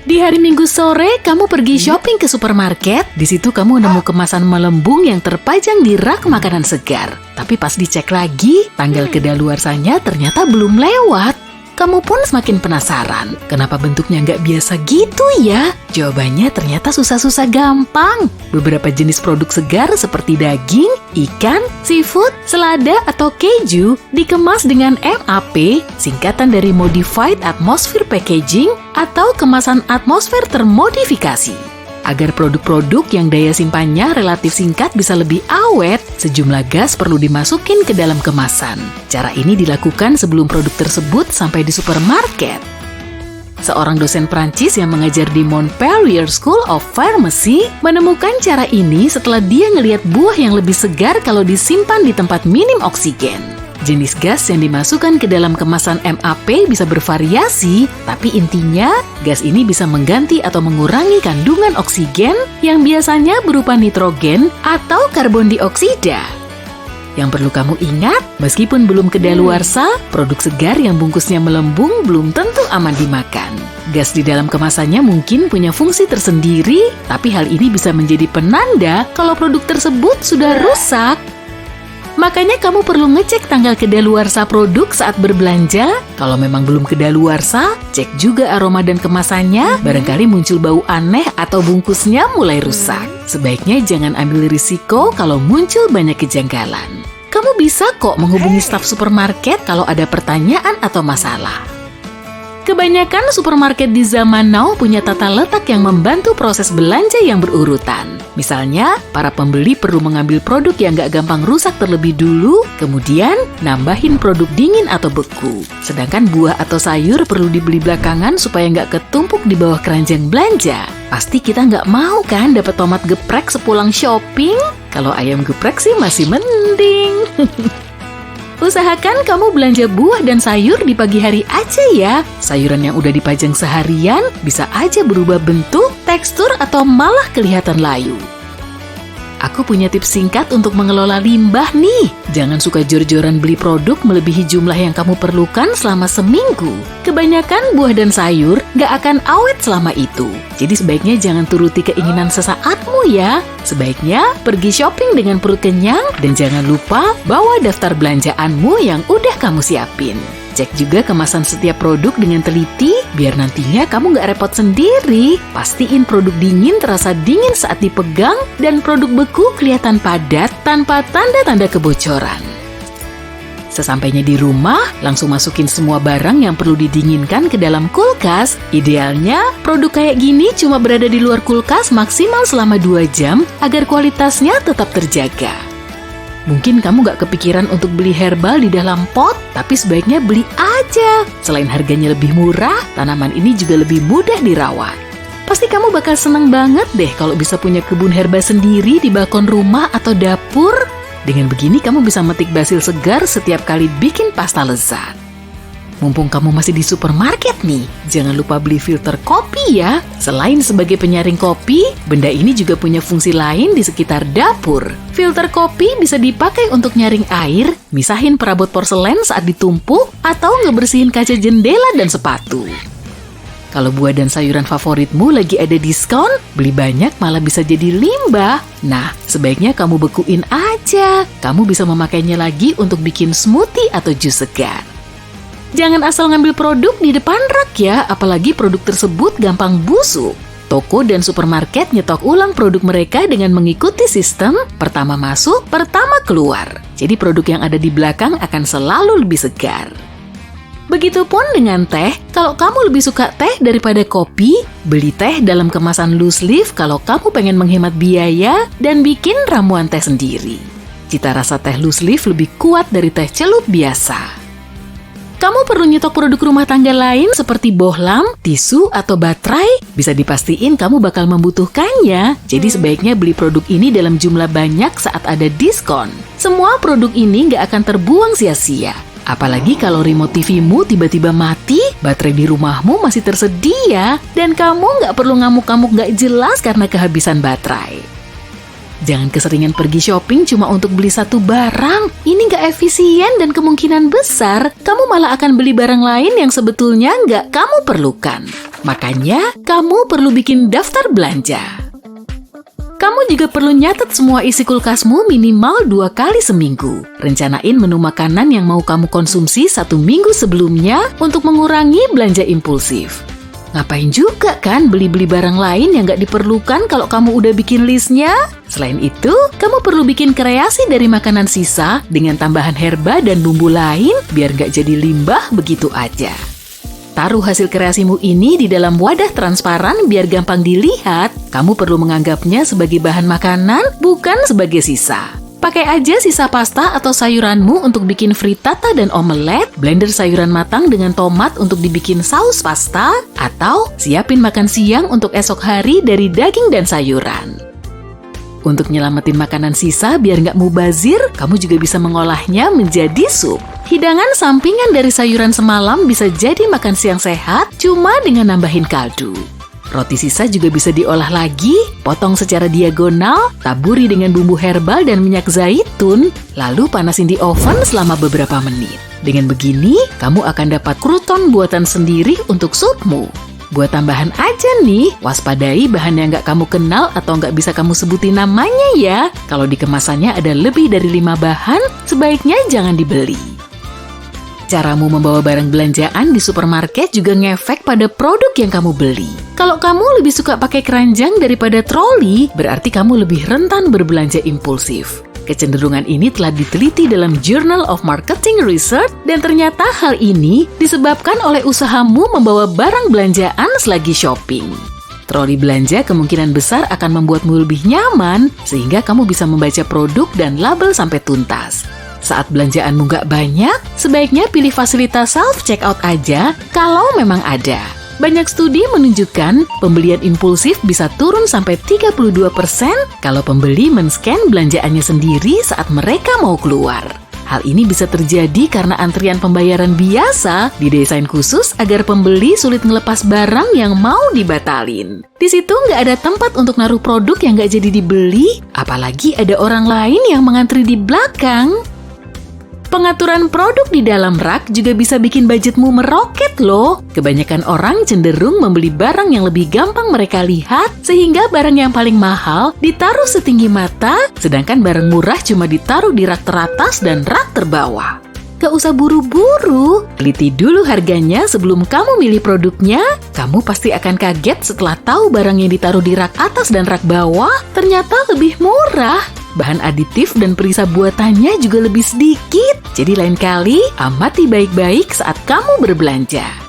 Di hari Minggu sore, kamu pergi shopping ke supermarket. Di situ kamu nemu kemasan melembung yang terpajang di rak makanan segar. Tapi pas dicek lagi, tanggal kedaluarsanya ternyata belum lewat. Kamu pun semakin penasaran, kenapa bentuknya nggak biasa gitu ya? Jawabannya ternyata susah-susah gampang. Beberapa jenis produk segar seperti daging, ikan, seafood, selada, atau keju dikemas dengan MAP, singkatan dari Modified Atmosphere Packaging atau kemasan atmosfer termodifikasi. Agar produk-produk yang daya simpannya relatif singkat bisa lebih awet, sejumlah gas perlu dimasukin ke dalam kemasan. Cara ini dilakukan sebelum produk tersebut sampai di supermarket. Seorang dosen Prancis yang mengajar di Montpellier School of Pharmacy menemukan cara ini setelah dia ngelihat buah yang lebih segar kalau disimpan di tempat minim oksigen. Jenis gas yang dimasukkan ke dalam kemasan MAP bisa bervariasi, tapi intinya gas ini bisa mengganti atau mengurangi kandungan oksigen yang biasanya berupa nitrogen atau karbon dioksida. Yang perlu kamu ingat, meskipun belum kedaluarsa, produk segar yang bungkusnya melembung belum tentu aman dimakan. Gas di dalam kemasannya mungkin punya fungsi tersendiri, tapi hal ini bisa menjadi penanda kalau produk tersebut sudah rusak. Makanya kamu perlu ngecek tanggal kedaluarsa produk saat berbelanja. Kalau memang belum kedaluarsa, cek juga aroma dan kemasannya. Barangkali muncul bau aneh atau bungkusnya mulai rusak. Sebaiknya jangan ambil risiko kalau muncul banyak kejanggalan. Kamu bisa kok menghubungi staf supermarket kalau ada pertanyaan atau masalah. Kebanyakan supermarket di zaman now punya tata letak yang membantu proses belanja yang berurutan. Misalnya, para pembeli perlu mengambil produk yang nggak gampang rusak terlebih dulu, kemudian nambahin produk dingin atau beku. Sedangkan buah atau sayur perlu dibeli belakangan supaya nggak ketumpuk di bawah keranjang belanja. Pasti kita nggak mau kan dapat tomat geprek sepulang shopping? Kalau ayam geprek sih masih mending. Usahakan kamu belanja buah dan sayur di pagi hari aja ya. Sayuran yang udah dipajang seharian bisa aja berubah bentuk, tekstur, atau malah kelihatan layu. Aku punya tips singkat untuk mengelola limbah nih. Jangan suka jor-joran beli produk melebihi jumlah yang kamu perlukan selama seminggu. Kebanyakan buah dan sayur nggak akan awet selama itu. Jadi sebaiknya jangan turuti keinginan sesaatmu ya. Sebaiknya pergi shopping dengan perut kenyang dan jangan lupa bawa daftar belanjaanmu yang udah kamu siapin. Cek juga kemasan setiap produk dengan teliti, biar nantinya kamu nggak repot sendiri. Pastiin produk dingin terasa dingin saat dipegang, dan produk beku kelihatan padat tanpa tanda-tanda kebocoran. Sesampainya di rumah, langsung masukin semua barang yang perlu didinginkan ke dalam kulkas. Idealnya, produk kayak gini cuma berada di luar kulkas maksimal selama 2 jam agar kualitasnya tetap terjaga. Mungkin kamu gak kepikiran untuk beli herbal di dalam pot, tapi sebaiknya beli aja. Selain harganya lebih murah, tanaman ini juga lebih mudah dirawat. Pasti kamu bakal seneng banget deh kalau bisa punya kebun herba sendiri di balkon rumah atau dapur. Dengan begini kamu bisa metik basil segar setiap kali bikin pasta lezat. Mumpung kamu masih di supermarket nih, jangan lupa beli filter kopi ya. Selain sebagai penyaring kopi, benda ini juga punya fungsi lain di sekitar dapur. Filter kopi bisa dipakai untuk nyaring air, misahin perabot porselen saat ditumpuk, atau ngebersihin kaca jendela dan sepatu. Kalau buah dan sayuran favoritmu lagi ada diskon, beli banyak malah bisa jadi limbah. Nah, sebaiknya kamu bekuin aja. Kamu bisa memakainya lagi untuk bikin smoothie atau jus segar. Jangan asal ngambil produk di depan rak ya, apalagi produk tersebut gampang busuk. Toko dan supermarket nyetok ulang produk mereka dengan mengikuti sistem pertama masuk, pertama keluar. Jadi produk yang ada di belakang akan selalu lebih segar. Begitupun dengan teh, kalau kamu lebih suka teh daripada kopi, beli teh dalam kemasan loose leaf kalau kamu pengen menghemat biaya dan bikin ramuan teh sendiri. Cita rasa teh loose leaf lebih kuat dari teh celup biasa. Kamu perlu nyetok produk rumah tangga lain seperti bohlam, tisu, atau baterai. Bisa dipastiin kamu bakal membutuhkannya. Jadi sebaiknya beli produk ini dalam jumlah banyak saat ada diskon. Semua produk ini nggak akan terbuang sia-sia. Apalagi kalau remote TV-mu tiba-tiba mati, baterai di rumahmu masih tersedia, dan kamu nggak perlu ngamuk-ngamuk nggak jelas karena kehabisan baterai. Jangan keseringan pergi shopping cuma untuk beli satu barang. Ini nggak efisien dan kemungkinan besar kamu malah akan beli barang lain yang sebetulnya nggak kamu perlukan. Makanya, kamu perlu bikin daftar belanja. Kamu juga perlu nyatet semua isi kulkasmu minimal 2 kali seminggu. Rencanain menu makanan yang mau kamu konsumsi 1 minggu sebelumnya untuk mengurangi belanja impulsif. Ngapain juga kan beli-beli barang lain yang nggak diperlukan kalau kamu udah bikin listnya? Selain itu, kamu perlu bikin kreasi dari makanan sisa dengan tambahan herba dan bumbu lain biar nggak jadi limbah begitu aja. Taruh hasil kreasimu ini di dalam wadah transparan biar gampang dilihat. Kamu perlu menganggapnya sebagai bahan makanan, bukan sebagai sisa. Pakai aja sisa pasta atau sayuranmu untuk bikin frittata dan omelet, blender sayuran matang dengan tomat untuk dibikin saus pasta, atau siapin makan siang untuk esok hari dari daging dan sayuran. Untuk nyelamatin makanan sisa biar nggak mubazir, kamu juga bisa mengolahnya menjadi sup. Hidangan sampingan dari sayuran semalam bisa jadi makan siang sehat cuma dengan nambahin kaldu. Roti sisa juga bisa diolah lagi, potong secara diagonal, taburi dengan bumbu herbal dan minyak zaitun, lalu panasin di oven selama beberapa menit. Dengan begini, kamu akan dapat kruton buatan sendiri untuk supmu. Buat tambahan aja nih, waspadai bahan yang nggak kamu kenal atau nggak bisa kamu sebutin namanya ya. Kalau di kemasannya ada lebih dari 5 bahan, sebaiknya jangan dibeli. Caramu membawa barang belanjaan di supermarket juga ngefek pada produk yang kamu beli. Kalau kamu lebih suka pakai keranjang daripada troli, berarti kamu lebih rentan berbelanja impulsif. Kecenderungan ini telah diteliti dalam Journal of Marketing Research dan ternyata hal ini disebabkan oleh usahamu membawa barang belanjaan selagi shopping. Troli belanja kemungkinan besar akan membuatmu lebih nyaman sehingga kamu bisa membaca produk dan label sampai tuntas. Saat belanjaanmu nggak banyak, sebaiknya pilih fasilitas self-checkout aja kalau memang ada. Banyak studi menunjukkan pembelian impulsif bisa turun sampai 32% kalau pembeli men-scan belanjaannya sendiri saat mereka mau keluar. Hal ini bisa terjadi karena antrian pembayaran biasa didesain khusus agar pembeli sulit ngelepas barang yang mau dibatalin. Di situ nggak ada tempat untuk naruh produk yang nggak jadi dibeli, apalagi ada orang lain yang mengantri di belakang. Pengaturan produk di dalam rak juga bisa bikin budgetmu meroket loh. Kebanyakan orang cenderung membeli barang yang lebih gampang mereka lihat, sehingga barang yang paling mahal ditaruh setinggi mata, sedangkan barang murah cuma ditaruh di rak teratas dan rak terbawah. Gak usah buru-buru, teliti dulu harganya sebelum kamu milih produknya. Kamu pasti akan kaget setelah tahu barang yang ditaruh di rak atas dan rak bawah ternyata lebih murah. Bahan aditif dan perisa buatannya juga lebih sedikit. Jadi lain kali, amati baik-baik saat kamu berbelanja.